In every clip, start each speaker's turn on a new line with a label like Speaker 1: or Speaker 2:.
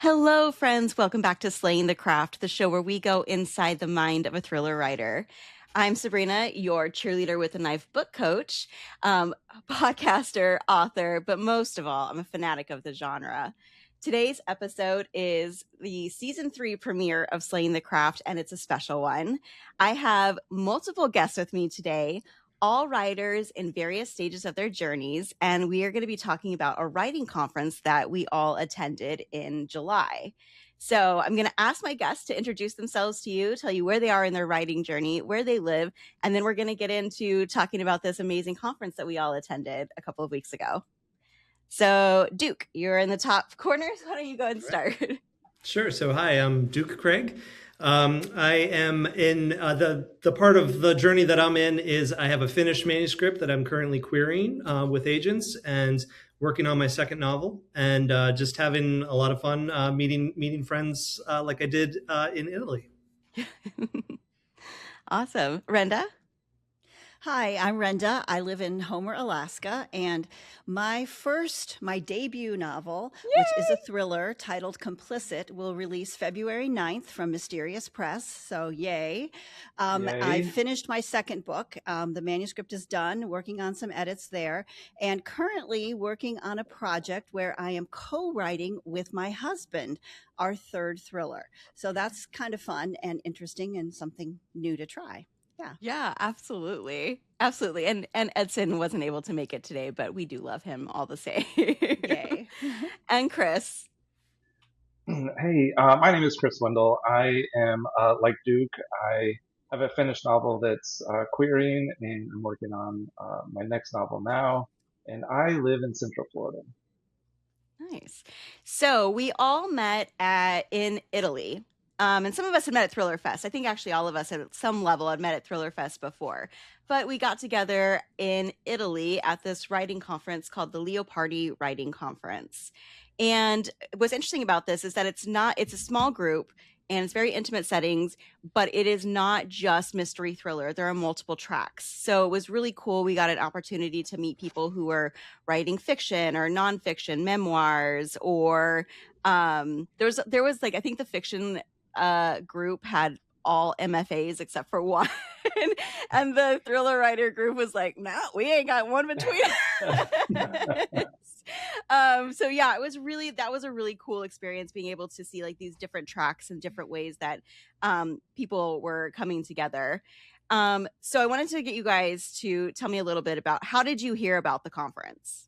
Speaker 1: Hello, friends. Welcome back to Slaying the Craft, the show where we go inside the mind of a thriller writer. I'm Sabrina, your cheerleader with a knife book coach, podcaster, author, but most of all, I'm a fanatic of the genre. Today's episode is the season 3 premiere of Slaying the Craft, and it's a special one. I have multiple guests with me today, all writers in various stages of their journeys, and we are going to be talking about a writing conference that we all attended in July. So I'm going to ask my guests to introduce themselves to you, tell you where they are in their writing journey, where they live, and then we're going to get into talking about this amazing conference that we all attended a couple of weeks ago. So Duke, you're in the top corners. Why don't you go and start?
Speaker 2: Sure. So hi, I'm Duke Craig. I am in the part of the journey that I'm in is I have a finished manuscript that I'm currently querying with agents and working on my second novel, and just having a lot of fun meeting friends like I did in Italy.
Speaker 1: Awesome. Renda?
Speaker 3: Hi, I'm Renda. I live in Homer, Alaska, and my debut novel, which is a thriller titled Complicit, will release February 9th from Mysterious Press, so yay. I finished my second book. The manuscript is done, working on some edits there, and currently working on a project where I am co-writing with my husband, our third thriller. So that's kind of fun and interesting and something new to try.
Speaker 1: Yeah, absolutely. Absolutely. And Edson wasn't able to make it today, but we do love him all the same.
Speaker 3: Yay.
Speaker 1: And Chris.
Speaker 4: Hey, my name is Chris Wendel. I am, like Duke, I have a finished novel that's querying, and I'm working on my next novel now, and I live in Central Florida.
Speaker 1: Nice. So we all met in Italy. And some of us had met at Thriller Fest. I think actually all of us at some level had met at Thriller Fest before. But we got together in Italy at this writing conference called the Leopardi Writing Conference. And what's interesting about this is that it's a small group and it's very intimate settings, but it is not just mystery thriller. There are multiple tracks. So it was really cool. We got an opportunity to meet people who were writing fiction or nonfiction, memoirs, or there was like, I think the fiction group had all MFAs except for one. And the thriller writer group was like, no, we ain't got one between us. So yeah, that was a really cool experience, being able to see like these different tracks and different ways that people were coming together. So I wanted to get you guys to tell me a little bit about, how did you hear about the conference?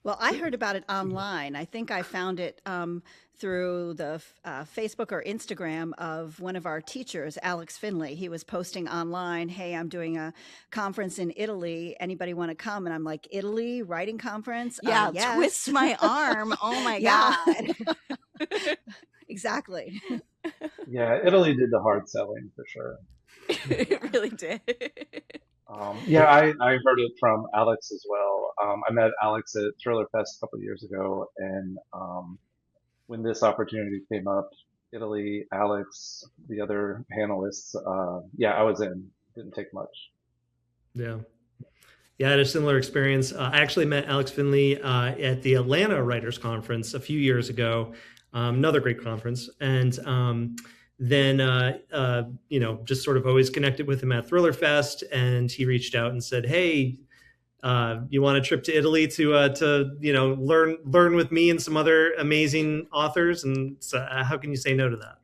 Speaker 3: Well, I heard about it online. I think I found it through the Facebook or Instagram of one of our teachers, Alex Finlay. He was posting online, hey, I'm doing a conference in Italy. Anybody want to come? And I'm like, Italy writing conference?
Speaker 1: Yeah,
Speaker 3: yes.
Speaker 1: Twist my arm. Oh my God.
Speaker 3: Exactly.
Speaker 4: Yeah, Italy did the hard selling for sure.
Speaker 1: It really did.
Speaker 4: I heard it from Alex as well. I met Alex at Thriller Fest a couple of years ago, and when this opportunity came up, Italy, Alex, the other panelists, I was in. Didn't take much.
Speaker 2: Yeah, I had a similar experience. I actually met Alex Finlay at the Atlanta Writers Conference a few years ago. Another great conference, and then just sort of always connected with him at Thriller Fest, and he reached out and said, hey, you want a trip to Italy to learn with me and some other amazing authors? And so, how can you say no to that?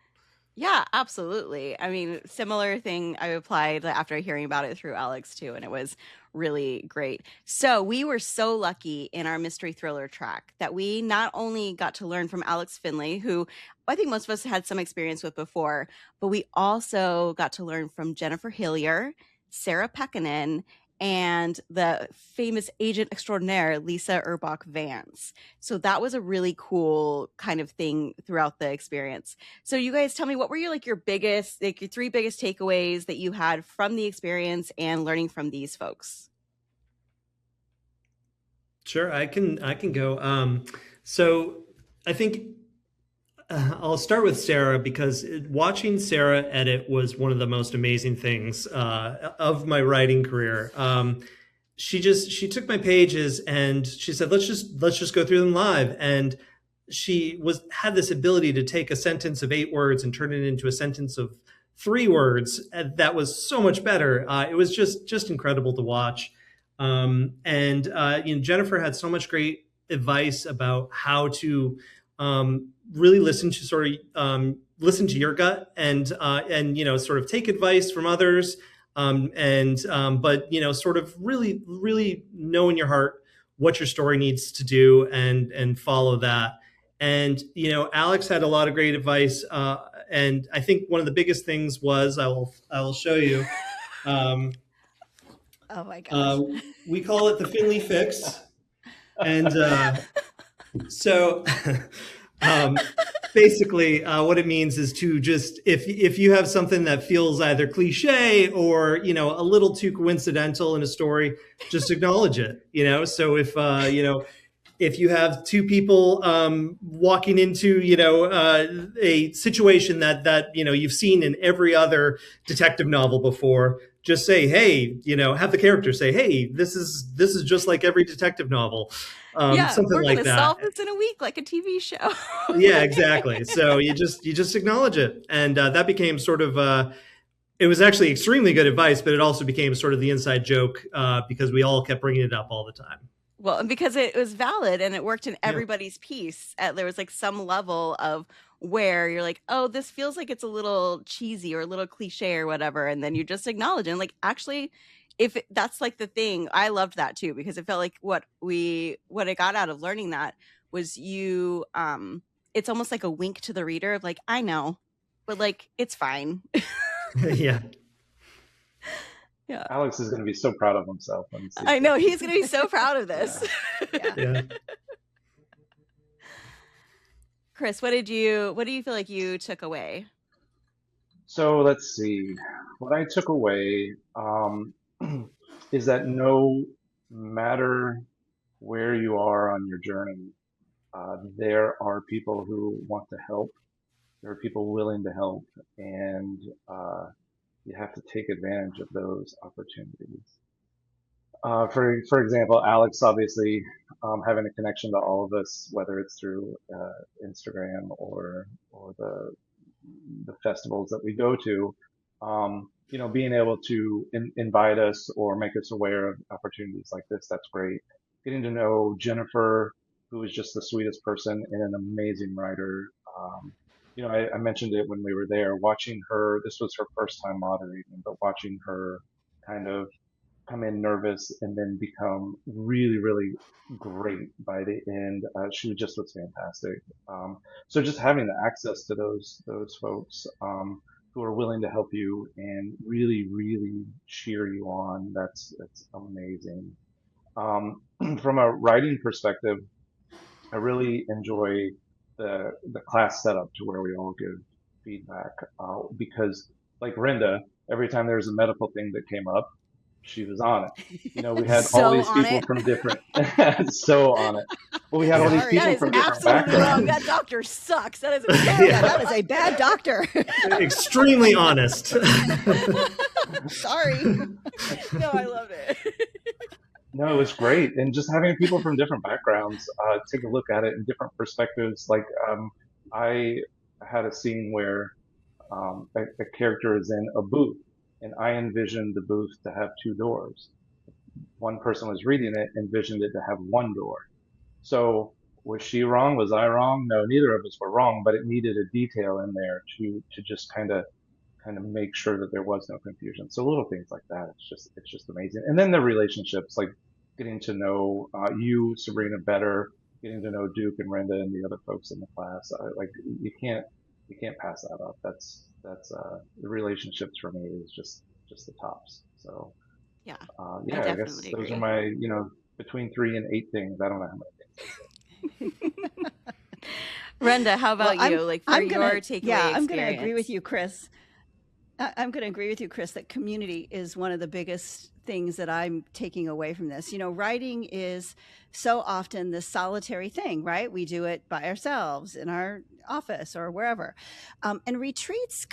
Speaker 1: Yeah, absolutely. I mean, similar thing. I applied after hearing about it through Alex too, and it was really great. So we were so lucky in our mystery thriller track that we not only got to learn from Alex Finlay, who I think most of us had some experience with before, but we also got to learn from Jennifer Hillier, Sarah Pekkanen, and the famous agent extraordinaire, Lisa Urbach Vance. So that was a really cool kind of thing throughout the experience. So you guys tell me, what were your three biggest takeaways that you had from the experience and learning from these folks?
Speaker 2: Sure, I can go. So I think I'll start with Sarah, because watching Sarah edit was one of the most amazing things of my writing career. She took my pages and she said, let's just go through them live. And had this ability to take a sentence of 8 words and turn it into a sentence of 3 words that was so much better. It was just incredible to watch. Jennifer had so much great advice about how to really listen to your gut and sort of take advice from others, but sort of really know in your heart what your story needs to do and follow that. And Alex had a lot of great advice, and I think one of the biggest things was I will show you.
Speaker 3: Oh my gosh.
Speaker 2: We call it the Finlay Fix, and so basically, what it means is to just if you have something that feels either cliche or a little too coincidental in a story, just acknowledge it. So if you have 2 people walking into a situation that you've seen in every other detective novel before, just say, hey, have the character say, hey, this is just like every detective novel. Something
Speaker 1: we're
Speaker 2: like
Speaker 1: gonna
Speaker 2: that.
Speaker 1: solve this in a week, like a TV show.
Speaker 2: Yeah, exactly. So you just acknowledge it, and that became sort of. It was actually extremely good advice, but it also became sort of the inside joke because we all kept bringing it up all the time.
Speaker 1: Well, and because it was valid and it worked in everybody's piece. There was like some level of where you're like, oh, this feels like it's a little cheesy or a little cliche or whatever. And then you just acknowledge it. And like, actually, that's like the thing, I loved that too, because it felt like what I got out of learning that was it's almost like a wink to the reader of like, I know, but like, it's fine.
Speaker 2: Yeah.
Speaker 1: Yeah.
Speaker 4: Alex is going to be so proud of himself.
Speaker 1: I know, he's going to be so proud of this.
Speaker 2: Yeah.
Speaker 1: Chris, what do you feel like you took away?
Speaker 4: So let's see. What I took away is that no matter where you are on your journey, there are people who want to help. There are people willing to help, and you have to take advantage of those opportunities. For example, Alex obviously having a connection to all of us, whether it's through Instagram or the festivals that we go to, being able to invite us or make us aware of opportunities like this, that's great. Getting to know Jennifer, who is just the sweetest person and an amazing writer. I mentioned it when we were there, watching her, this was her first time moderating, but watching her kind of come in nervous and then become really, really great by the end. She just was fantastic. So just having the access to those folks who are willing to help you and really, really cheer you on, that's amazing. From a writing perspective, I really enjoy the class setup to where we all give feedback because, like Renda, every time there was a medical thing that came up, she was on it. We had all these people from different, so on it. Well, we had all these people from different backgrounds.
Speaker 1: Wrong. That doctor sucks. That is
Speaker 3: that was a bad doctor.
Speaker 2: Extremely honest.
Speaker 3: Sorry.
Speaker 1: No, I love it.
Speaker 4: No, it was great. And just having people from different backgrounds take a look at it in different perspectives. Like I had a scene where a character is in a booth, and I envisioned the booth to have 2 doors. One person was reading it, envisioned it to have 1 door. So was she wrong? Was I wrong? No, neither of us were wrong, but it needed a detail in there to just kind of make sure that there was no confusion. So little things like that, it's just amazing. And then the relationships, like getting to know you, Sabrina, better, getting to know Duke and Renda and the other folks in the class. Like you can't pass that up. That's the relationships for me is just the tops. So
Speaker 1: yeah,
Speaker 4: I guess those are my between 3 and 8 things. I don't know how many things.
Speaker 1: Renda, how about you? Like for your takeaway experience?
Speaker 3: I'm going to agree with you, Chris. I'm going to agree with you, Chris, that community is one of the biggest things that I'm taking away from this. Writing is so often this solitary thing, right? We do it by ourselves in our office or wherever. And retreats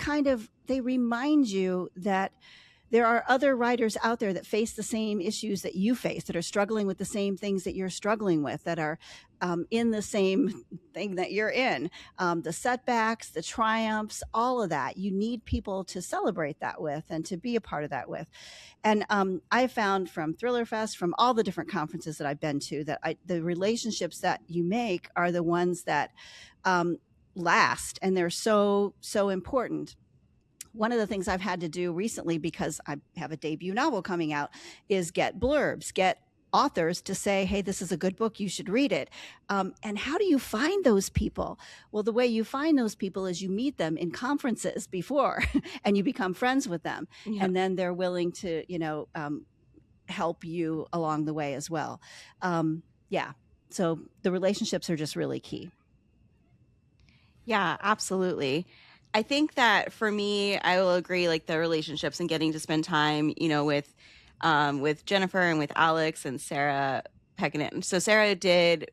Speaker 3: they remind you that there are other writers out there that face the same issues that you face, that are struggling with the same things that you're struggling with, that are in the same thing that you're in. The setbacks, the triumphs, all of that. You need people to celebrate that with and to be a part of that with. And I found from Thriller Fest, from all the different conferences that I've been to, that the relationships that you make are the ones that last, and they're so, so important. One of the things I've had to do recently, because I have a debut novel coming out, is get blurbs, get authors to say, hey, this is a good book, you should read it. And how do you find those people? Well, the way you find those people is you meet them in conferences before and you become friends with them.
Speaker 1: Yeah.
Speaker 3: And then they're willing to, help you along the way as well. Yeah. So the relationships are just really key.
Speaker 1: Yeah, absolutely. I think that for me, I will agree, like the relationships and getting to spend time, with Jennifer and with Alex and Sarah pecking it. So Sarah did,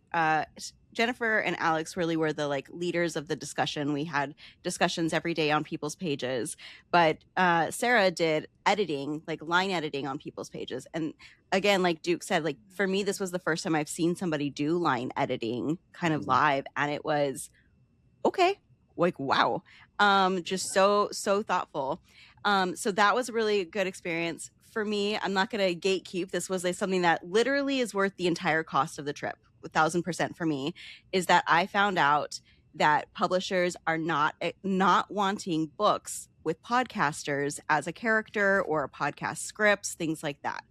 Speaker 1: Jennifer and Alex really were the like leaders of the discussion. We had discussions every day on people's pages, but Sarah did editing, like line editing on people's pages. And again, like Duke said, like for me, this was the first time I've seen somebody do line editing kind of live, and it was okay, like wow, just so thoughtful. So that was a really good experience for me. I'm not going to gatekeep. This was something that literally is worth the entire cost of the trip. 1,000% for me is that I found out that publishers are not wanting books with podcasters as a character or podcast scripts, things like that.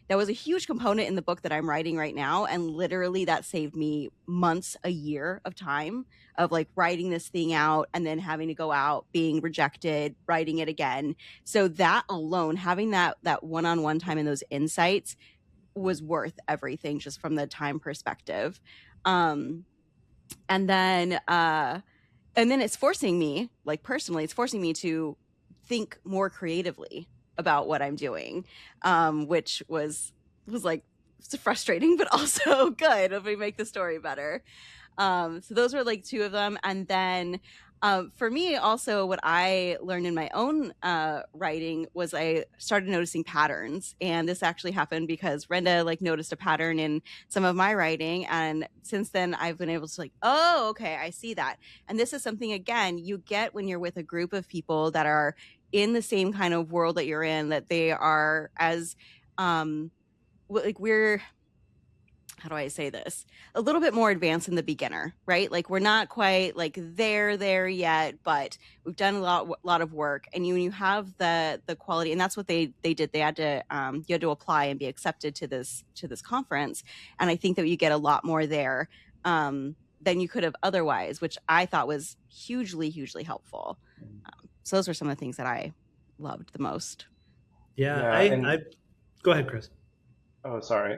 Speaker 1: That was a huge component in the book that I'm writing right now. And literally that saved me months, a year of time of like writing this thing out and then having to go out, being rejected, writing it again. So that alone, having that one-on-one time and those insights was worth everything just from the time perspective. And then it's forcing me, like personally, it's forcing me to think more creatively about what I'm doing, which was like frustrating, but also good if we make the story better. So those were like two of them. And then for me also, what I learned in my own writing was I started noticing patterns. And this actually happened because Renda like noticed a pattern in some of my writing. And since then I've been able to like, oh, okay, I see that. And this is something, again, you get when you're with a group of people that are in the same kind of world that you're in, that they are as like we're, how do I say this? A little bit more advanced than the beginner, right? Like we're not quite like there yet, but we've done a lot of work. And you have the quality, and that's what they did. They had to you had to apply and be accepted to this conference. And I think that you get a lot more there than you could have otherwise, which I thought was hugely helpful. So those were some of the things that I loved the most.
Speaker 2: Yeah, I go ahead, Chris.
Speaker 4: Oh, sorry.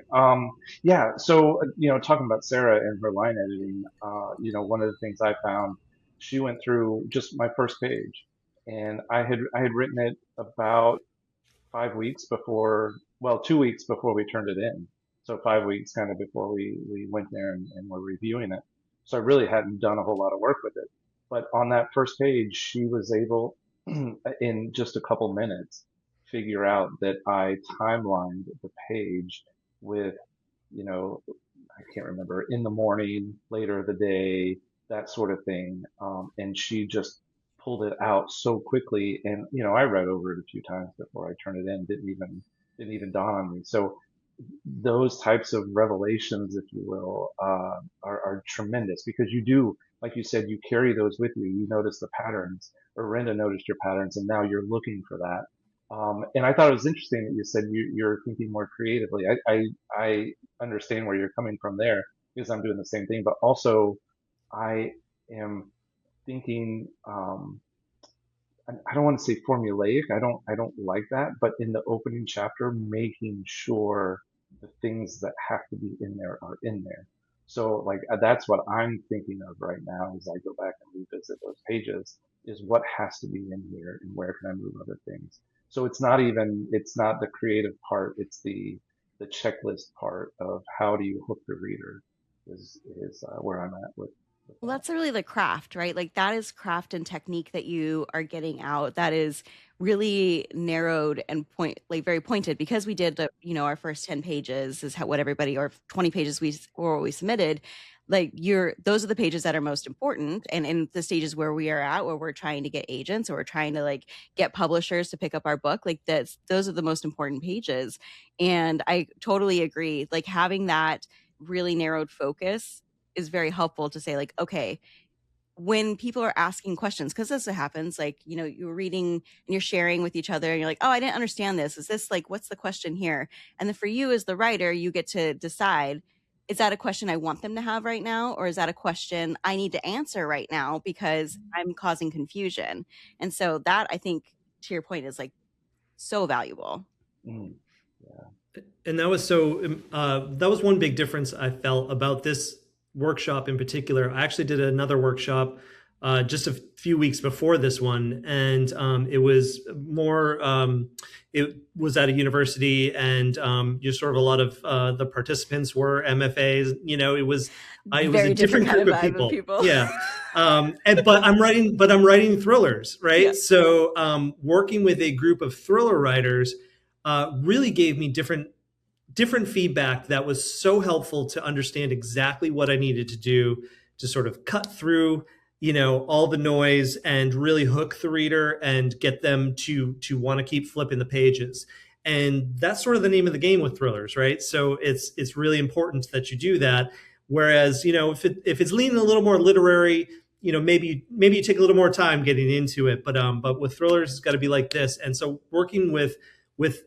Speaker 4: Yeah. So, talking about Sarah and her line editing, one of the things I found, she went through just my first page, and I had written it about 5 weeks before, well, 2 weeks before we turned it in. So 5 weeks kind of before we went there and were reviewing it. So I really hadn't done a whole lot of work with it. But on that first page, she was able, in just a couple minutes, figure out that I timelined the page with, I can't remember, in the morning, later of the day, that sort of thing. And she just pulled it out so quickly. And, I read over it a few times before I turned it in. Didn't even dawn on me. So those types of revelations, if you will, are tremendous, because you do, like you said, you carry those with you. You notice the patterns, or Renda noticed your patterns, and now you're looking for that. And I thought it was interesting that you said you're thinking more creatively. I understand where you're coming from there, because I'm doing the same thing, but also I am thinking, I don't want to say formulaic. I don't like that, but in the opening chapter, making sure the things that have to be in there are in there. So like that's what I'm thinking of right now as I go back and revisit those pages, is what has to be in here and where can I move other things. So it's not the creative part, it's the checklist part of how do you hook the reader is where I'm at with
Speaker 1: Well, that's really the craft, right? Like that is craft and technique that you are getting out. That is really narrowed and like very pointed, because we did our first 10 pages is what everybody, or 20 pages we submitted. Like those are the pages that are most important. And in the stages where we are at, where we're trying to get agents, or we're trying to like get publishers to pick up our book, like those are the most important pages. And I totally agree. Like having that really narrowed focus is very helpful to say, like, okay, when people are asking questions, because this happens, like, you're reading and you're sharing with each other and you're like, oh, I didn't understand this. Is this like, what's the question here? And then for you as the writer, you get to decide, is that a question I want them to have right now? Or is that a question I need to answer right now because I'm causing confusion? And so that, I think, to your point, is like so valuable.
Speaker 4: Mm. Yeah.
Speaker 2: And that was one big difference I felt about this workshop in particular. I actually did another workshop just a few weeks before this one, and it was more. It was at a university, and sort of a lot of the participants were MFAs. It was a different group of people. Yeah, but I'm writing thrillers, right? Yeah. So working with a group of thriller writers really gave me different feedback that was so helpful to understand exactly what I needed to do to sort of cut through, all the noise and really hook the reader and get them to want to keep flipping the pages. And that's sort of the name of the game with thrillers, right? So it's really important that you do that. Whereas, if it's leaning a little more literary, maybe you take a little more time getting into it. But with thrillers, it's got to be like this. And so working with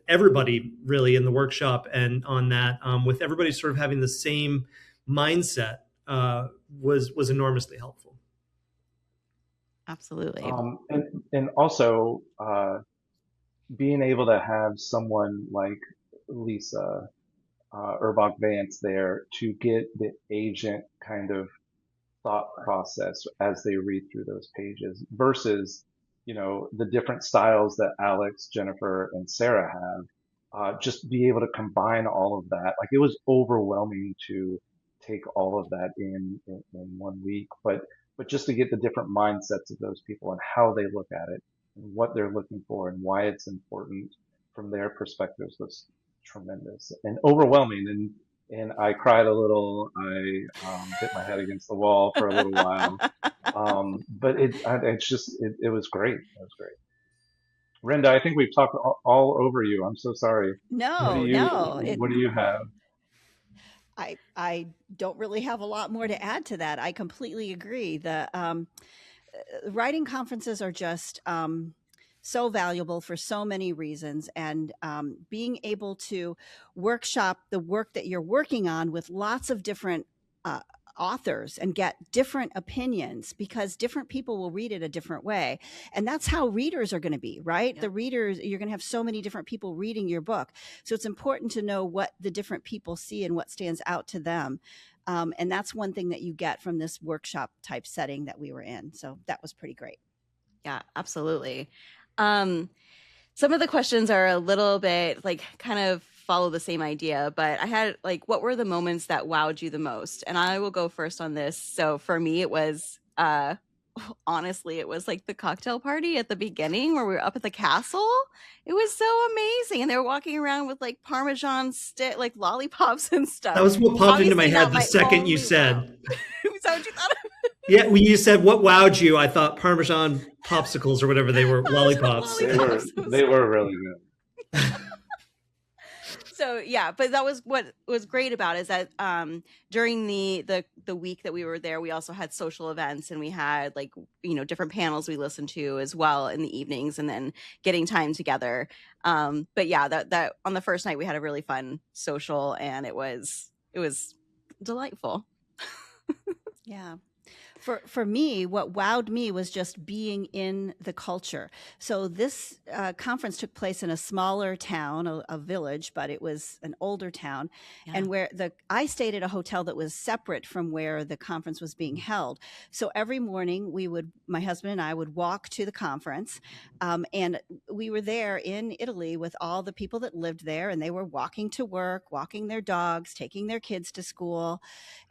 Speaker 2: everybody really in the workshop and on that, with everybody sort of having the same mindset, was enormously helpful.
Speaker 1: Absolutely.
Speaker 4: And also being able to have someone like Lisa Urbach Vance there to get the agent kind of thought process as they read through those pages versus the different styles that Alex, Jennifer, and Sarah have, just be able to combine all of that. Like it was overwhelming to take all of that in 1 week, but just to get the different mindsets of those people and how they look at it and what they're looking for and why it's important from their perspectives was tremendous and overwhelming. And I cried a little. I hit my head against the wall for a little while. But it was great. It was great. Renda, I think we've talked all over you. I'm so sorry.
Speaker 3: No.
Speaker 4: What do you have?
Speaker 3: I don't really have a lot more to add to that. I completely agree. The writing conferences are just so valuable for so many reasons, and being able to workshop the work that you're working on with lots of different authors and get different opinions, because different people will read it a different way. And that's how readers are going to be, right? Yeah. The readers, you're going to have so many different people reading your book. So it's important to know what the different people see and what stands out to them. And that's one thing that you get from this workshop type setting that we were in. So that was pretty great.
Speaker 1: Yeah, absolutely. Some of the questions are a little bit like kind of follow the same idea, but I had like, what were the moments that wowed you the most? And I will go first on this. So for me, it was, honestly, it was like the cocktail party at the beginning where we were up at the castle. It was so amazing. And they were walking around with like Parmesan stick, like lollipops and stuff.
Speaker 2: That was what popped into my head the second you said.
Speaker 1: Is that what you thought of?
Speaker 2: Yeah, when you said what wowed you, I thought Parmesan popsicles or whatever they were, lollipops.
Speaker 4: They were really good.
Speaker 1: So yeah, but that was what was great about it, is that during the week that we were there, we also had social events, and we had like different panels we listened to as well in the evenings, and then getting time together. But yeah, that on the first night we had a really fun social, and it was delightful.
Speaker 3: Yeah. For me, what wowed me was just being in the culture. So this conference took place in a smaller town, a village, but it was an older town, and where I stayed at a hotel that was separate from where the conference was being held. So every morning, my husband and I would walk to the conference, and we were there in Italy with all the people that lived there, and they were walking to work, walking their dogs, taking their kids to school.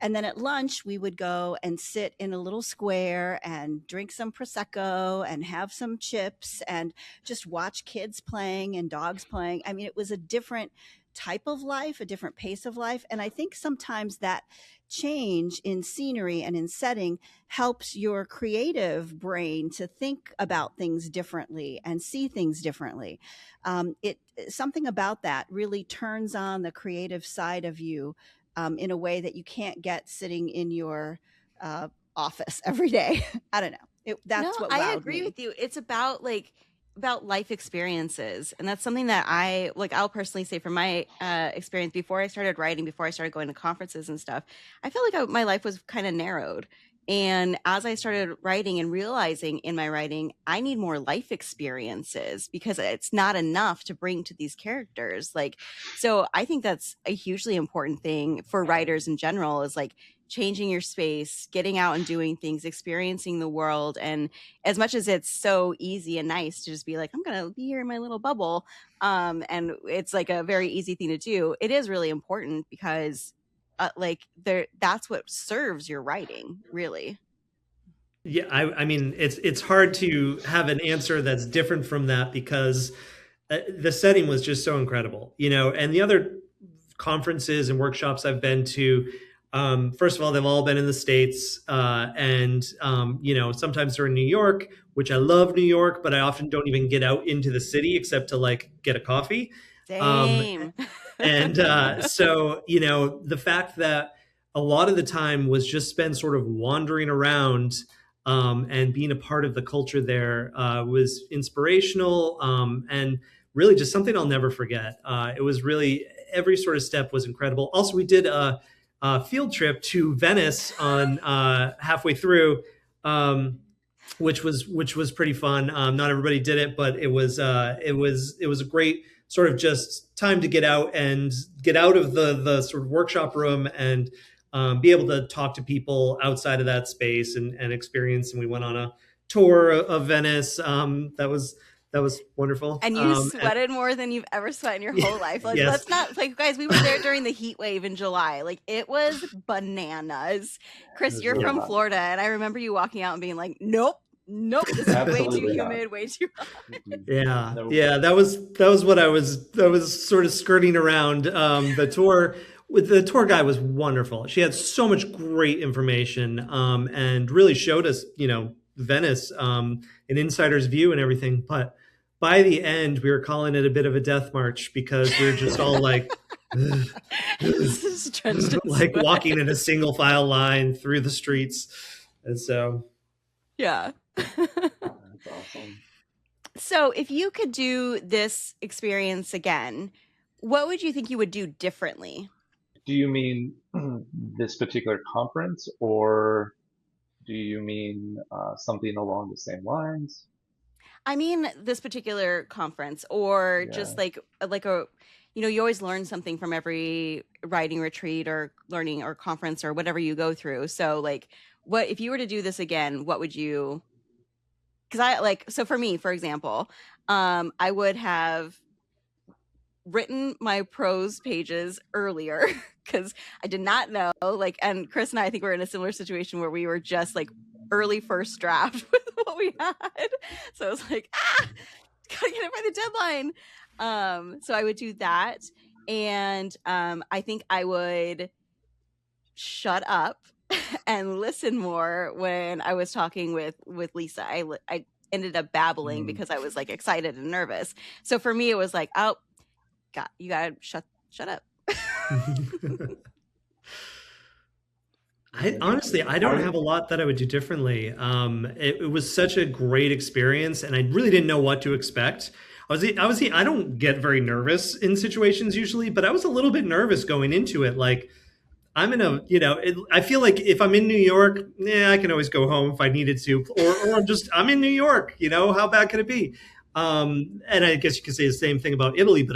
Speaker 3: And then at lunch, we would go and sit in a little square and drink some Prosecco and have some chips and just watch kids playing and dogs playing. I mean, it was a different type of life, a different pace of life. And I think sometimes that change in scenery and in setting helps your creative brain to think about things differently and see things differently. Something about that really turns on the creative side of you in a way that you can't get sitting in your office every day. I don't know. That's what wowed
Speaker 1: I agree
Speaker 3: me.
Speaker 1: with you. It's about life experiences, and that's something that I'll personally say from my experience before I started writing, before I started going to conferences and stuff. I felt like my life was kind of narrowed. And as I started writing and realizing in my writing, I need more life experiences because it's not enough to bring to these characters. So I think that's a hugely important thing for writers in general, is changing your space, getting out and doing things, experiencing the world. And as much as it's so easy and nice to just be like, I'm going to be here in my little bubble, and it's a very easy thing to do, it is really important because that's what serves your writing, really.
Speaker 2: Yeah, I mean, it's hard to have an answer that's different from that because the setting was just so incredible, and the other conferences and workshops I've been to, first of all, they've all been in the States, and sometimes they're in New York, which I love New York, but I often don't even get out into the city except to get a coffee.
Speaker 1: Same.
Speaker 2: And so, the fact that a lot of the time was just spent sort of wandering around and being a part of the culture there was inspirational, and really just something I'll never forget. It was really, every sort of step was incredible. Also, we did a field trip to Venice on halfway through, which was pretty fun. Not everybody did it, but it was a great sort of just time to get out of the sort of workshop room and be able to talk to people outside of that space and experience. And we went on a tour of Venice. That was wonderful.
Speaker 1: And you sweated more than you've ever sweated in your whole life.
Speaker 2: Yes.
Speaker 1: Let's not, guys, we were there during the heat wave in July. It was bananas. Chris, you're from Florida, and I remember you walking out and being like, nope, this is way too humid, way too hot.
Speaker 2: Yeah. That was what I was sort of skirting around. The tour with the tour guide was wonderful. She had so much great information, and really showed us, Venice, an insider's view and everything. But by the end, we were calling it a bit of a death march because we were just all walking in a single file line through the streets. And so,
Speaker 1: yeah.
Speaker 4: That's awesome.
Speaker 1: So if you could do this experience again, what would you think you would do differently?
Speaker 4: Do you mean this particular conference, or do you mean something along the same lines?
Speaker 1: I mean, this particular conference, or just like a, you always learn something from every writing retreat or learning or conference or whatever you go through. So what, if you were to do this again, what would you, so for me, for example, I would have written my prose pages earlier because I did not know, and Chris and I think we're in a similar situation where we were just early first draft with what we had. So I was gotta get it by the deadline. So I would do that. And I think I would shut up and listen more when I was talking with Lisa. I ended up babbling because I was excited and nervous. So for me, it was you gotta shut up.
Speaker 2: I don't have a lot that I would do differently. It was such a great experience, and I really didn't know what to expect. I don't get very nervous in situations usually, but I was a little bit nervous going into it. I'm in a, I feel like if I'm in New York, I can always go home if I needed to, or I'm in New York, how bad could it be? And I guess you could say the same thing about Italy, but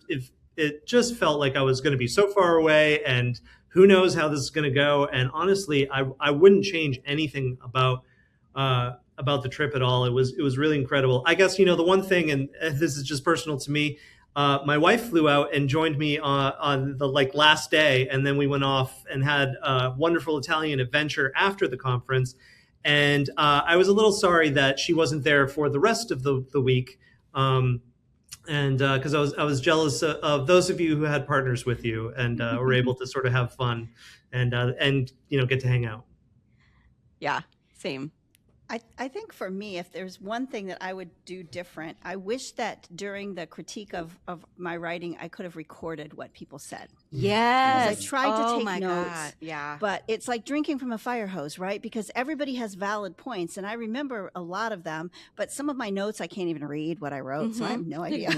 Speaker 2: if it just felt like I was going to be so far away, and who knows how this is going to go. And honestly, I wouldn't change anything about the trip at all. It was really incredible. I guess, the one thing, and this is just personal to me, my wife flew out and joined me on the last day, and then we went off and had a wonderful Italian adventure after the conference. And I was a little sorry that she wasn't there for the rest of the week, and because I was jealous of those of you who had partners with you and were able to sort of have fun and get to hang out.
Speaker 1: Yeah, same.
Speaker 3: I think for me, if there's one thing that I would do different, I wish that during the critique of my writing, I could have recorded what people said.
Speaker 1: Yes.
Speaker 3: Because I tried to take
Speaker 1: my
Speaker 3: notes,
Speaker 1: God. Yeah.
Speaker 3: but it's like drinking from a fire hose, right? Because everybody has valid points, and I remember a lot of them, but some of my notes I can't even read what I wrote, so I have no idea.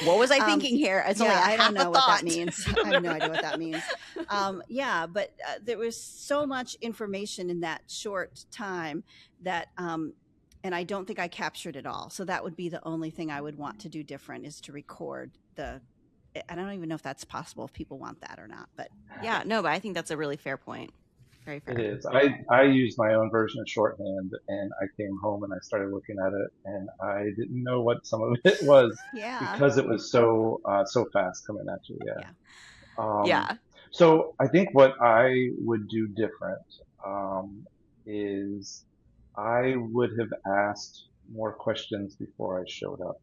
Speaker 1: What was I thinking here? It's only
Speaker 3: I don't know what
Speaker 1: thought.
Speaker 3: that means. I have no idea what that means. But there was so much information in that short time that and I don't think I captured it all. So that would be the only thing I would want to do different, is to record I don't even know if that's possible, if people want that or not, but
Speaker 1: yeah, no, but I think that's a really fair point. Very fair.
Speaker 4: It is. I used my own version of shorthand, and I came home and I started looking at it, and I didn't know what some of it was because it was so fast coming at you.
Speaker 1: Yeah.
Speaker 4: So I think what I would do different is I would have asked more questions before I showed up,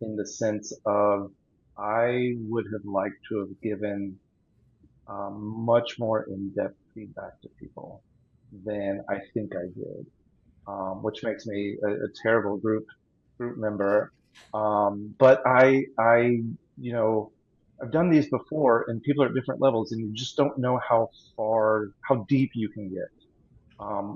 Speaker 4: in the sense of I would have liked to have given much more in-depth feedback to people than I think I did, which makes me a terrible group member. But I've done these before, and people are at different levels, and you just don't know how deep you can get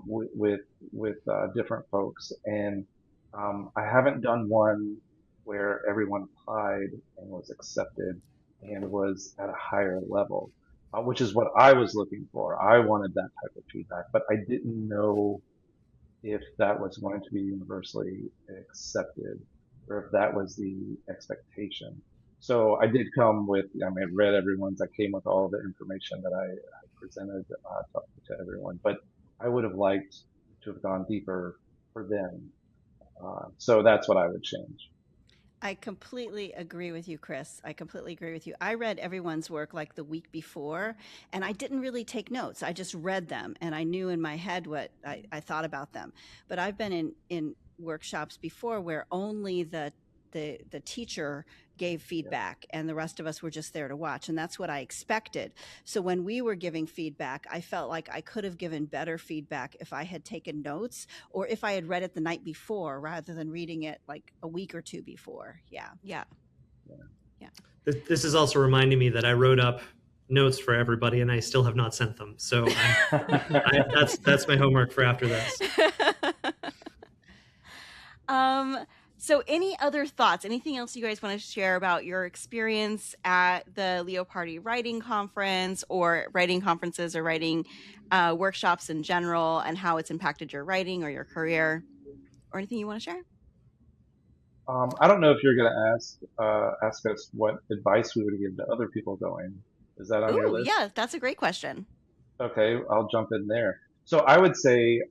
Speaker 4: with different folks. And I haven't done one where everyone applied and was accepted and was at a higher level, which is what I was looking for. I wanted that type of feedback, but I didn't know if that was going to be universally accepted or if that was the expectation. So I did come with, I read everyone's, I came with all the information that I presented to everyone, but I would have liked to have gone deeper for them. So that's what I would change.
Speaker 3: I completely agree with you, Chris. I completely agree with you. I read everyone's work like the week before, and I didn't really take notes. I just read them, and I knew in my head what I thought about them. But I've been in workshops before where only the teacher gave feedback and the rest of us were just there to watch, and that's what I expected. So when we were giving feedback, I felt like I could have given better feedback if I had taken notes or if I had read it the night before rather than reading it like a week or two before.
Speaker 1: Yeah.
Speaker 2: This is also reminding me that I wrote up notes for everybody and I still have not sent them. So that's my homework for after this.
Speaker 1: So any other thoughts, anything else you guys want to share about your experience at the Leopardi Writing Conference or writing conferences or writing workshops in general, and how it's impacted your writing or your career, or anything you want to share?
Speaker 4: I don't know if you're going to ask us what advice we would give to other people going. Is that on your list?
Speaker 1: Yeah, that's a great question.
Speaker 4: Okay, I'll jump in there. So I would say,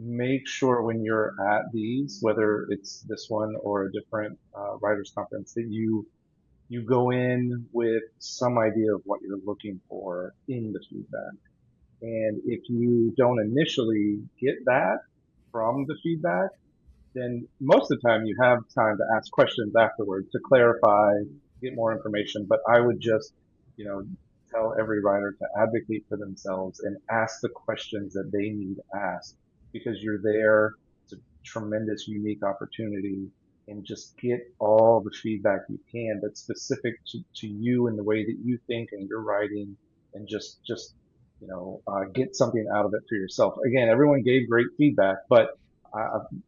Speaker 4: make sure when you're at these, whether it's this one or a different writers conference, that you go in with some idea of what you're looking for in the feedback. And if you don't initially get that from the feedback, then most of the time you have time to ask questions afterwards to clarify, get more information. But I would just, tell every writer to advocate for themselves and ask the questions that they need asked, because you're there. It's a tremendous, unique opportunity, and just get all the feedback you can that's specific to you and the way that you think and your writing, and just get something out of it for yourself. Again, everyone gave great feedback, but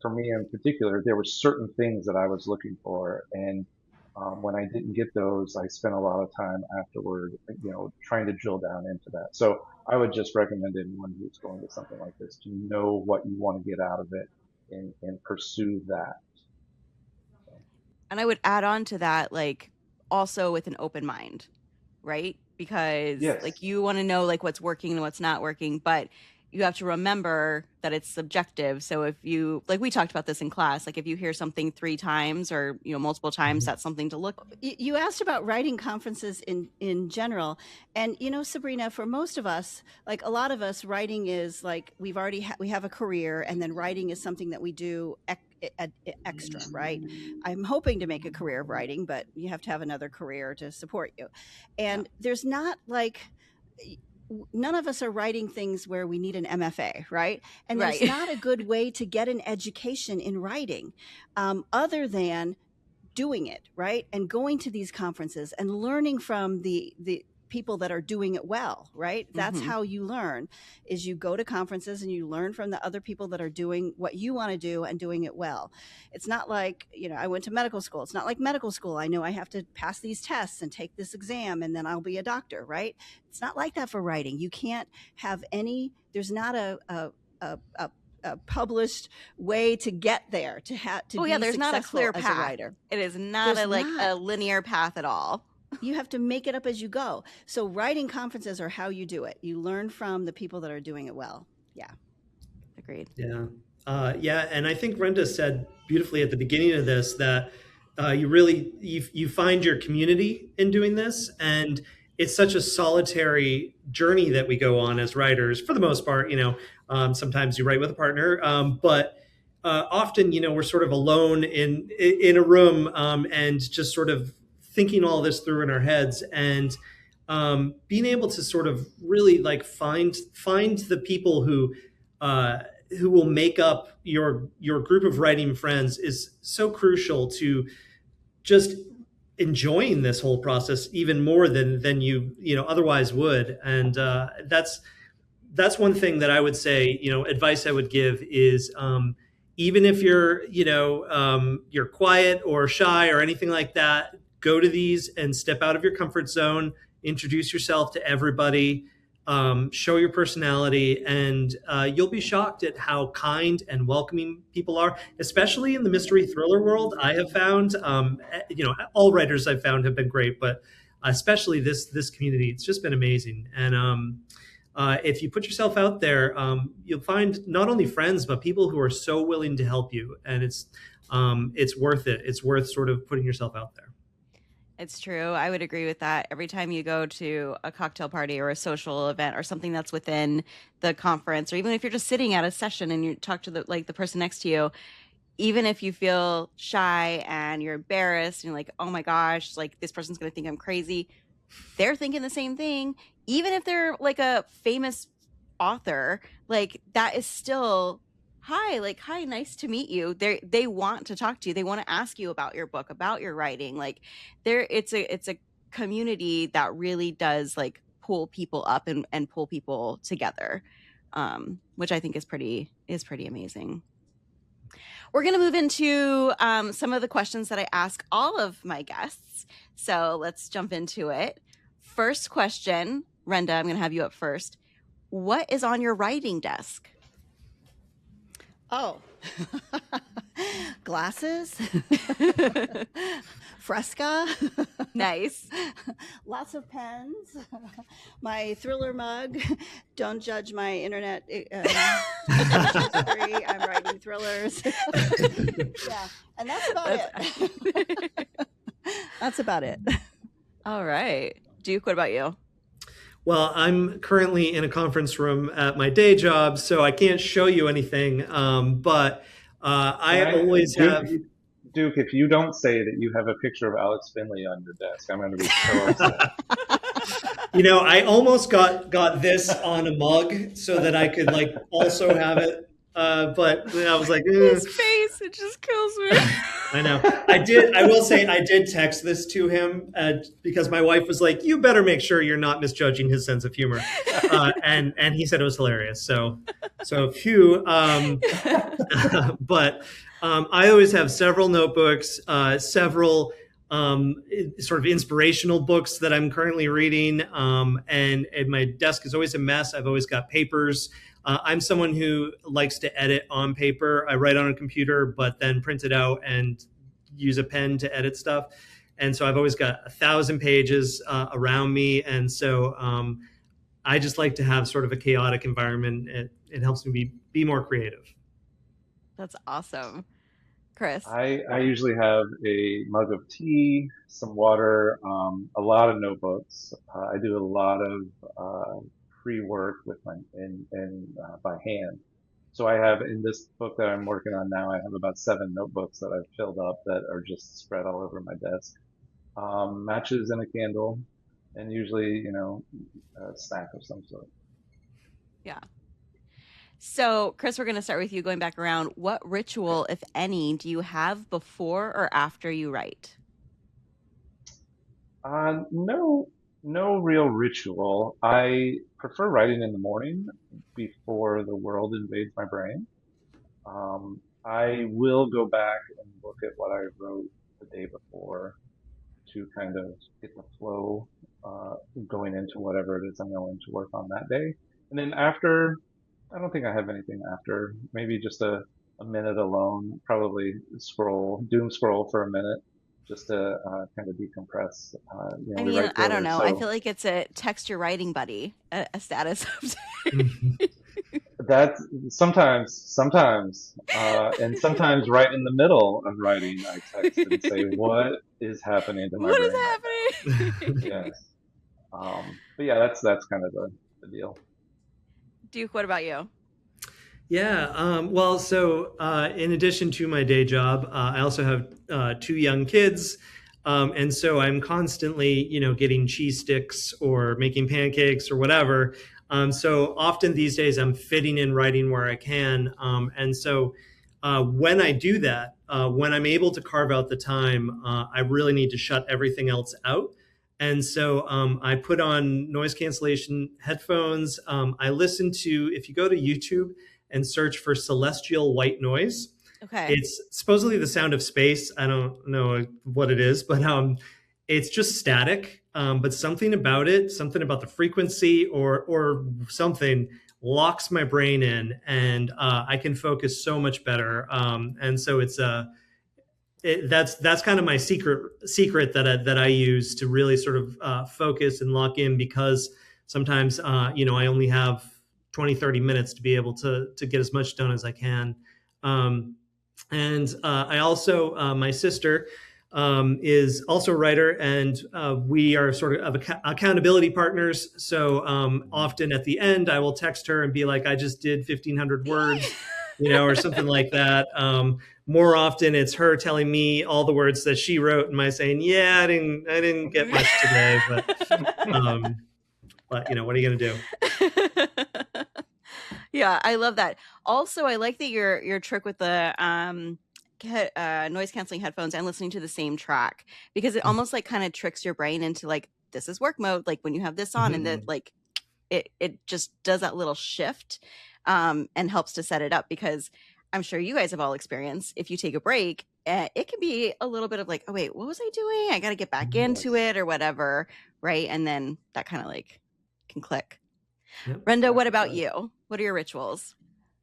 Speaker 4: for me in particular, there were certain things that I was looking for, and When I didn't get those, I spent a lot of time afterward, trying to drill down into that. So I would just recommend anyone who's going to something like this to know what you want to get out of it and pursue that.
Speaker 1: And I would add on to that, like, also with an open mind, right? Because
Speaker 4: Yes.
Speaker 1: like you want to know like what's working and what's not working, but you have to remember that it's subjective. So if you, like we talked about this in class, like if you hear something 3 times or, multiple times, that's something to look.
Speaker 3: You asked about writing conferences in general. And, Sabrina, for most of us, like a lot of us, writing is like we have a career, and then writing is something that we do extra, right? I'm hoping to make a career of writing, but you have to have another career to support you. And there's not like, none of us are writing things where we need an MFA, right? And there's not a good way to get an education in writing other than doing it, right? And going to these conferences and learning from the people that are doing it well, right? That's how you learn, is you go to conferences and you learn from the other people that are doing what you want to do and doing it well. It's not like, I went to medical school. It's not like medical school. I know I have to pass these tests and take this exam and then I'll be a doctor, right? It's not like that for writing. You can't have there's not a published way to get there to be
Speaker 1: there's not a clear path.
Speaker 3: As a writer.
Speaker 1: It is not a linear path at all.
Speaker 3: You have to make it up as you go. So writing conferences are how you do it. You learn from the people that are doing it well. Yeah.
Speaker 1: Agreed.
Speaker 2: Yeah. And I think Renda said beautifully at the beginning of this that you find your community in doing this, and it's such a solitary journey that we go on as writers for the most part. Sometimes you write with a partner, but often we're sort of alone in a room and just sort of thinking all this through in our heads, and being able to sort of really like find the people who will make up your group of writing friends is so crucial to just enjoying this whole process even more than you otherwise would. And that's one thing that I would say, advice I would give is even if you're you're quiet or shy or anything like that, go to these and step out of your comfort zone, introduce yourself to everybody, show your personality, and you'll be shocked at how kind and welcoming people are, especially in the mystery thriller world. I have found, all writers I've found have been great, but especially this community, it's just been amazing. And if you put yourself out there, you'll find not only friends, but people who are so willing to help you. And it's worth it. It's worth sort of putting yourself out there.
Speaker 1: It's true. I would agree with that. Every time you go to a cocktail party or a social event or something that's within the conference, or even if you're just sitting at a session and you talk to the person next to you, even if you feel shy and you're embarrassed and you're like, oh my gosh, like this person's going to think I'm crazy, they're thinking the same thing. Even if they're like a famous author, like that is still hi, nice to meet you. They want to talk to you. They want to ask you about your book, about your writing. Like it's a community that really does like pull people up and pull people together, which I think is pretty amazing. We're going to move into some of the questions that I ask all of my guests. So let's jump into it. First question, Renda, I'm going to have you up first. What is on your writing desk?
Speaker 3: Oh, glasses, Fresca,
Speaker 1: nice,
Speaker 3: lots of pens, my thriller mug. Don't judge my internet history. I'm writing thrillers. Yeah, and that's about it. That's about it.
Speaker 1: All right, Duke, what about you?
Speaker 2: Well, I'm currently in a conference room at my day job, so I can't show you anything. But I always have.
Speaker 4: Duke, if you don't say that you have a picture of Alex Finlay on your desk, I'm going to be so upset.
Speaker 2: I almost got this on a mug so that I could like also have it. But I was like,
Speaker 1: his face, it just kills me.
Speaker 2: I know. I will say I did text this to him because my wife was like, you better make sure you're not misjudging his sense of humor. And he said it was hilarious. So phew. But I always have several notebooks, several sort of inspirational books that I'm currently reading. And my desk is always a mess. I've always got papers. I'm someone who likes to edit on paper. I write on a computer, but then print it out and use a pen to edit stuff. And so I've always got 1,000 pages around me. And so I just like to have sort of a chaotic environment. It helps me be more creative.
Speaker 1: That's awesome. Chris?
Speaker 4: I usually have a mug of tea, some water, a lot of notebooks. I do a lot of pre-work with by hand. So I have in this book that I'm working on now, I have about 7 notebooks that I've filled up that are just spread all over my desk. Matches and a candle, and usually, a snack of some sort.
Speaker 1: Yeah. So, Chris, we're going to start with you going back around. What ritual, if any, do you have before or after you write?
Speaker 4: No real ritual. I prefer writing in the morning before the world invades my brain. I will go back and look at what I wrote the day before to kind of get the flow going into whatever it is I'm going to work on that day. And then after, I don't think I have anything after. Maybe just a minute alone, probably doom scroll for a minute just to kind of decompress.
Speaker 1: I mean, I don't know. So I feel like it's a text your writing buddy, a status update.
Speaker 4: That's sometimes, and sometimes right in the middle of writing, I text and say, "What is happening to my brain?"
Speaker 1: What is happening?
Speaker 4: Yes. But yeah, that's kind of the deal.
Speaker 1: Duke, what about you?
Speaker 2: Yeah. Well, so in addition to my day job, I also have 2 young kids. And so I'm constantly, getting cheese sticks or making pancakes or whatever. So often these days I'm fitting in writing where I can. And so when I do that, when I'm able to carve out the time, I really need to shut everything else out. And so I put on noise cancellation headphones. I listen to, if you go to YouTube and search for celestial white noise,
Speaker 1: okay,
Speaker 2: it's supposedly the sound of space. I don't know what it is, but it's just static. But something about it, something about the frequency or something locks my brain in, and I can focus so much better. And so that's kind of my secret that I use to really sort of focus and lock in, because sometimes I only have 20, 30 minutes to be able to get as much done as I can. And I also, my sister is also a writer, and we are sort of accountability partners. So often at the end, I will text her and be like, I just did 1,500 words, or something like that. More often, it's her telling me all the words that she wrote, and my saying, "Yeah, I didn't get much today, but what are you gonna do?"
Speaker 1: Yeah, I love that. Also, I like that your trick with the noise canceling headphones and listening to the same track, because it almost like kind of tricks your brain into like, this is work mode. Like when you have this on, and then like it just does that little shift and helps to set it up, because I'm sure you guys have all experienced, if you take a break, it can be a little bit of like, oh wait, what was I doing? I got to get back into it or whatever, right? And then that kind of like can click. Yep. Renda, what about you? What are your rituals?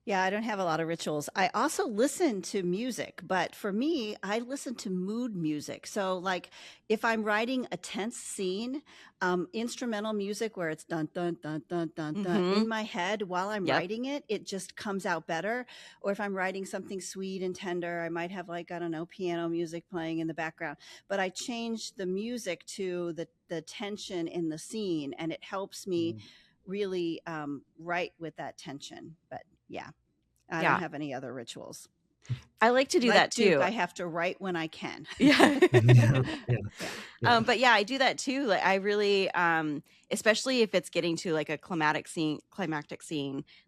Speaker 3: Yeah, I don't have a lot of rituals. I also listen to music, but for me, I listen to mood music. So like if I'm writing a tense scene, instrumental music where it's dun, dun, dun, dun, dun, dun in my head while I'm writing it, it just comes out better. Or if I'm writing something sweet and tender, I might have like, I don't know, piano music playing in the background. But I change the music to the tension in the scene, and it helps me really write with that tension. But yeah, I don't have any other rituals.
Speaker 1: I like to do that too.
Speaker 3: I have to write when I can.
Speaker 1: Yeah. But yeah, I do that too. Like I really, especially if it's getting to like a climactic scene,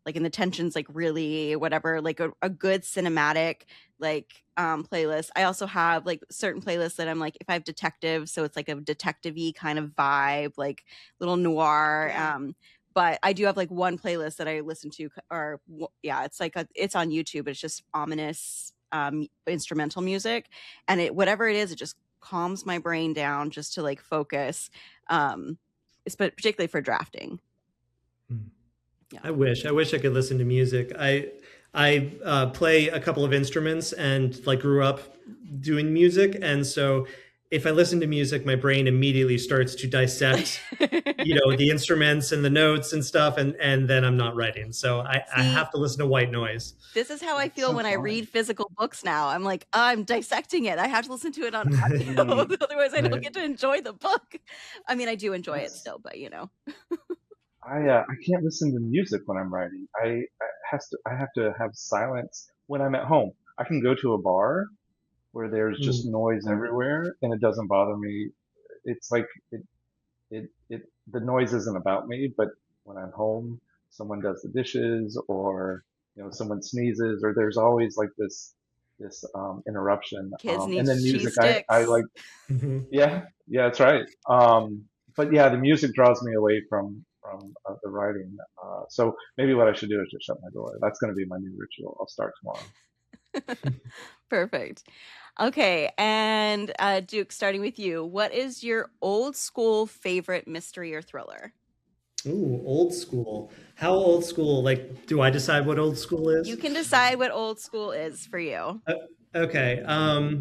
Speaker 1: like in the tensions, like really whatever, like a good cinematic like playlist. I also have like certain playlists that I'm like, if I have detective, so it's like a detective-y kind of vibe, like little noir. Yeah. But I do have like one playlist that I listen to, or it's like it's on YouTube. It's just ominous instrumental music, and whatever it is, it just calms my brain down just to like focus, particularly for drafting.
Speaker 2: Yeah. I wish I could listen to music. I play a couple of instruments and like grew up doing music, and so if I listen to music, my brain immediately starts to dissect, the instruments and the notes and stuff, and then I'm not writing. So I have to listen to white noise.
Speaker 1: This is how I feel when I read physical books now. I'm like, I'm dissecting it. I have to listen to it on audio, otherwise I don't get to enjoy the book. I mean, I do enjoy it still, but
Speaker 4: I can't listen to music when I'm writing. I have to have silence when I'm at home. I can go to a bar where there's just noise everywhere and it doesn't bother me. It's like the noise isn't about me, but when I'm home, someone does the dishes or someone sneezes or there's always like this interruption.
Speaker 1: Kids need
Speaker 4: and then music
Speaker 1: cheese sticks.
Speaker 4: I like yeah, that's right. But yeah, the music draws me away from the writing. So maybe what I should do is just shut my door. That's going to be my new ritual. I'll start tomorrow.
Speaker 1: Perfect. Okay, and Duke, starting with you, what is your old school favorite mystery or thriller?
Speaker 2: Ooh, old school. How old school? Like, do I decide what old school is?
Speaker 1: You can decide what old school is for you.
Speaker 2: Okay.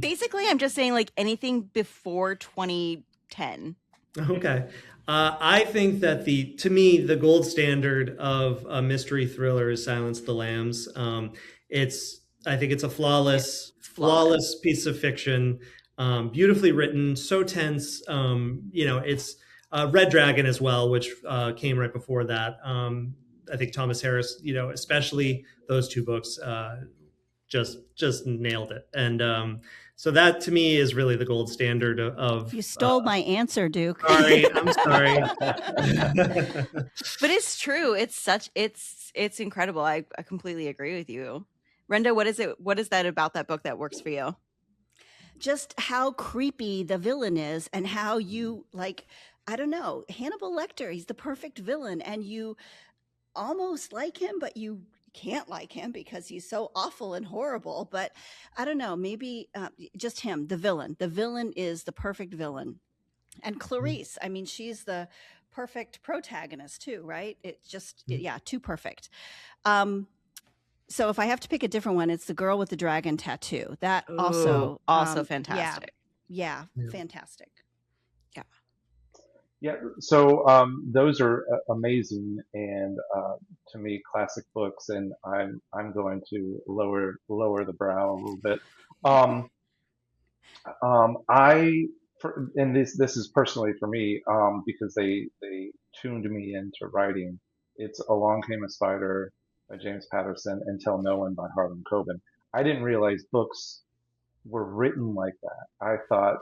Speaker 1: Basically, I'm just saying like anything before 2010.
Speaker 2: Okay. I think that to me, the gold standard of a mystery thriller is Silence of the Lambs. I think it's a flawless piece of fiction, beautifully written, so tense. It's Red Dragon as well, which came right before that. I think Thomas Harris, especially those two books, just nailed it. And so that to me is really the gold standard of.
Speaker 3: You stole my answer, Duke.
Speaker 2: Sorry, I'm sorry.
Speaker 1: But it's true. It's incredible. I completely agree with you. Renda, what is that about that book that works for you?
Speaker 3: Just how creepy the villain is and how you I don't know, Hannibal Lecter, he's the perfect villain and you almost like him, but you can't like him because he's so awful and horrible. But I don't know, maybe just him, the villain. The villain is the perfect villain. And Clarice, I mean, she's the perfect protagonist too, right? It's just, too perfect. So if I have to pick a different one, it's The Girl with the Dragon Tattoo. That also
Speaker 1: fantastic.
Speaker 3: Yeah, fantastic.
Speaker 4: Yeah, so those are amazing and to me classic books, and I'm going to lower the brow a little bit. And this is personally for me because they tuned me into writing. It's Along Came a Spider by James Patterson and Tell No One by Harlan Coben. I didn't realize books were written like that. I thought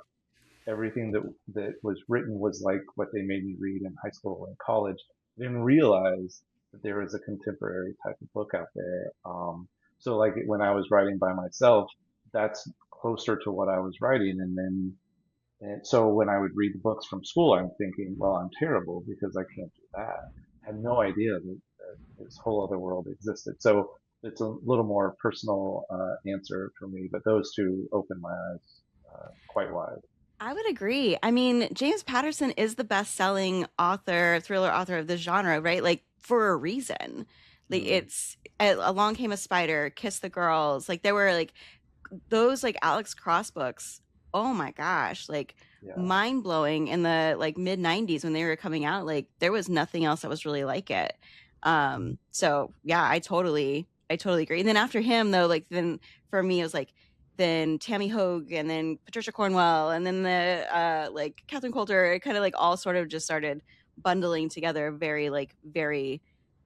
Speaker 4: everything that was written was like what they made me read in high school and college. I didn't realize that there was a contemporary type of book out there. So like when I was writing by myself, that's closer to what I was writing. And so when I would read the books from school, I'm thinking, well, I'm terrible because I can't do that. I had no idea that this whole other world existed. So it's a little more personal answer for me, but those two opened my eyes quite wide.
Speaker 1: I would agree. I mean, James Patterson is the best-selling thriller author of the genre, right? Like for a reason. Like it's Along Came a Spider, Kiss the Girls. Like there were like those like Alex Cross books. Oh my gosh, like mind-blowing in the like mid 90s when they were coming out. Like there was nothing else that was really like it. So yeah, I totally agree. And then after him though, like then for me it was like then Tammy Hogue and then Patricia Cornwell and then the like Catherine Coulter. It kind of like all sort of just started bundling together very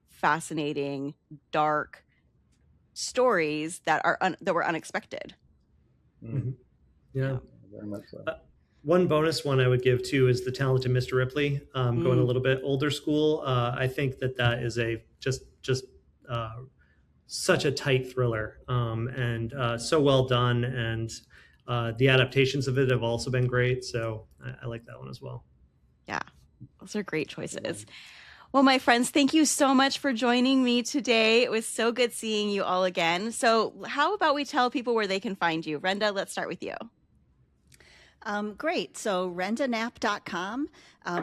Speaker 1: fascinating, dark stories that were unexpected.
Speaker 2: Mm-hmm. Yeah. Very much so. One bonus one I would give too is The Talented Mr. Ripley. Going a little bit older school. I think that is a just such a tight thriller and so well done, and the adaptations of it have also been great. So I like that one as well.
Speaker 1: Yeah, those are great choices. Well, my friends, thank you so much for joining me today. It was so good seeing you all again. So how about we tell people where they can find you? Renda, let's start with you.
Speaker 3: Great. So rendaknapp.com.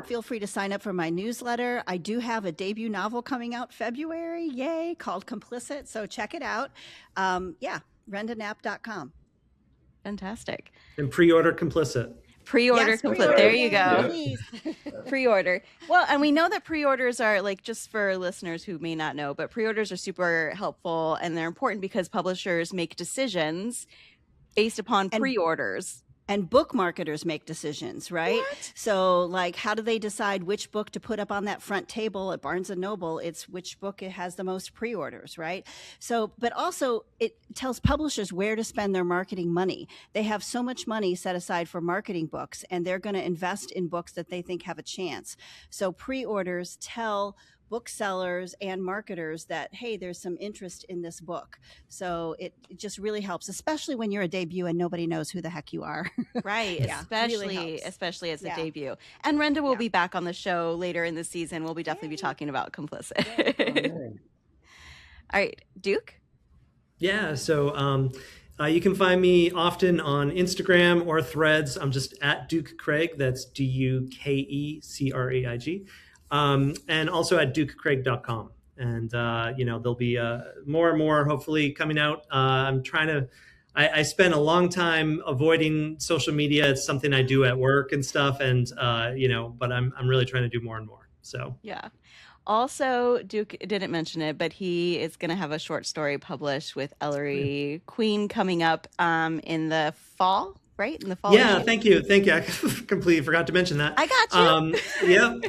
Speaker 3: Feel free to sign up for my newsletter. I do have a debut novel coming out February, yay, called Complicit. So check it out. Rendaknapp.com.
Speaker 1: Fantastic.
Speaker 2: And pre-order Complicit.
Speaker 1: Pre-order
Speaker 3: Yes,
Speaker 1: complete.
Speaker 3: pre-order.
Speaker 1: There you
Speaker 3: Yay,
Speaker 1: go.
Speaker 3: please.
Speaker 1: Pre-order. Well, and we know that pre-orders are, like, just for listeners who may not know, but pre-orders are super helpful, and they're important because publishers make decisions based upon
Speaker 3: And-
Speaker 1: pre-orders.
Speaker 3: And book marketers make decisions, right?
Speaker 1: What?
Speaker 3: So, like, how do they decide which book to put up on that front table at Barnes & Noble? It's which book it has the most pre-orders, right? So, but also it tells publishers where to spend their marketing money. They have so much money set aside for marketing books, and they're going to invest in books that they think have a chance. So pre-orders tell booksellers and marketers that, hey, there's some interest in this book. So it just really helps, especially when you're a debut and nobody knows who the heck you are.
Speaker 1: Right.
Speaker 3: Yeah, really helps.
Speaker 1: especially as a
Speaker 3: Yeah.
Speaker 1: debut. And Renda will
Speaker 3: Yeah.
Speaker 1: be back on the show later in the season. We'll be definitely be
Speaker 3: Yay.
Speaker 1: talking about Complicit.
Speaker 4: Okay.
Speaker 1: All right, Duke.
Speaker 2: Yeah, so you can find me often on Instagram or Threads. I'm just at Duke Craig. That's DUKECRAIG. And also at dukecraig.com. And, there'll be more and more hopefully coming out. I spend a long time avoiding social media. It's something I do at work and stuff. And, but I'm really trying to do more and more. So,
Speaker 1: Yeah. Also, Duke didn't mention it, but he is going to have a short story published with Ellery Queen coming up in the fall, right? In the fall.
Speaker 2: yeah,
Speaker 1: issue?
Speaker 2: thank you. I completely forgot to mention that.
Speaker 1: I got you.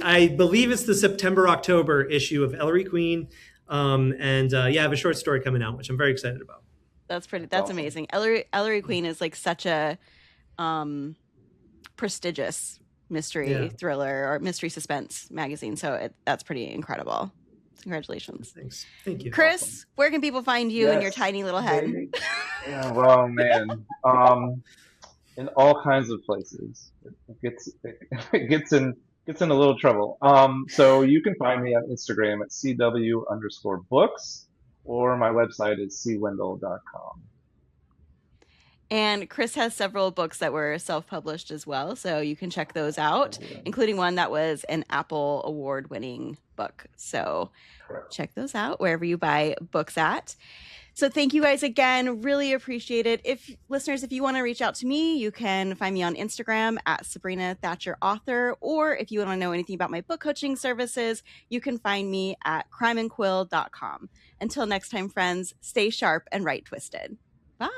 Speaker 2: I believe it's the September-October issue of Ellery Queen. I have a short story coming out, which I'm very excited about.
Speaker 1: That's
Speaker 4: awesome.
Speaker 1: amazing. Ellery Queen is like such a prestigious mystery thriller or mystery suspense magazine. So that's pretty incredible. Congratulations.
Speaker 2: Thanks. Thank you.
Speaker 1: Chris, where can people find you and your
Speaker 4: Yes.
Speaker 1: tiny little head?
Speaker 4: Yeah, well, man, in all kinds of places. It gets in a little trouble. So you can find me on Instagram at CW_books, or my website is cwendel.com.
Speaker 1: And Chris has several books that were self-published as well, so you can check those out, including one that was an Apple award-winning book. So
Speaker 4: Correct.
Speaker 1: check those out wherever you buy books at. So thank you guys again. Really appreciate it. If you want to reach out to me, you can find me on Instagram at Sabrina Thatcher Author, or if you want to know anything about my book coaching services, you can find me at crimeandquill.com. Until next time, friends, stay sharp and right twisted. Bye.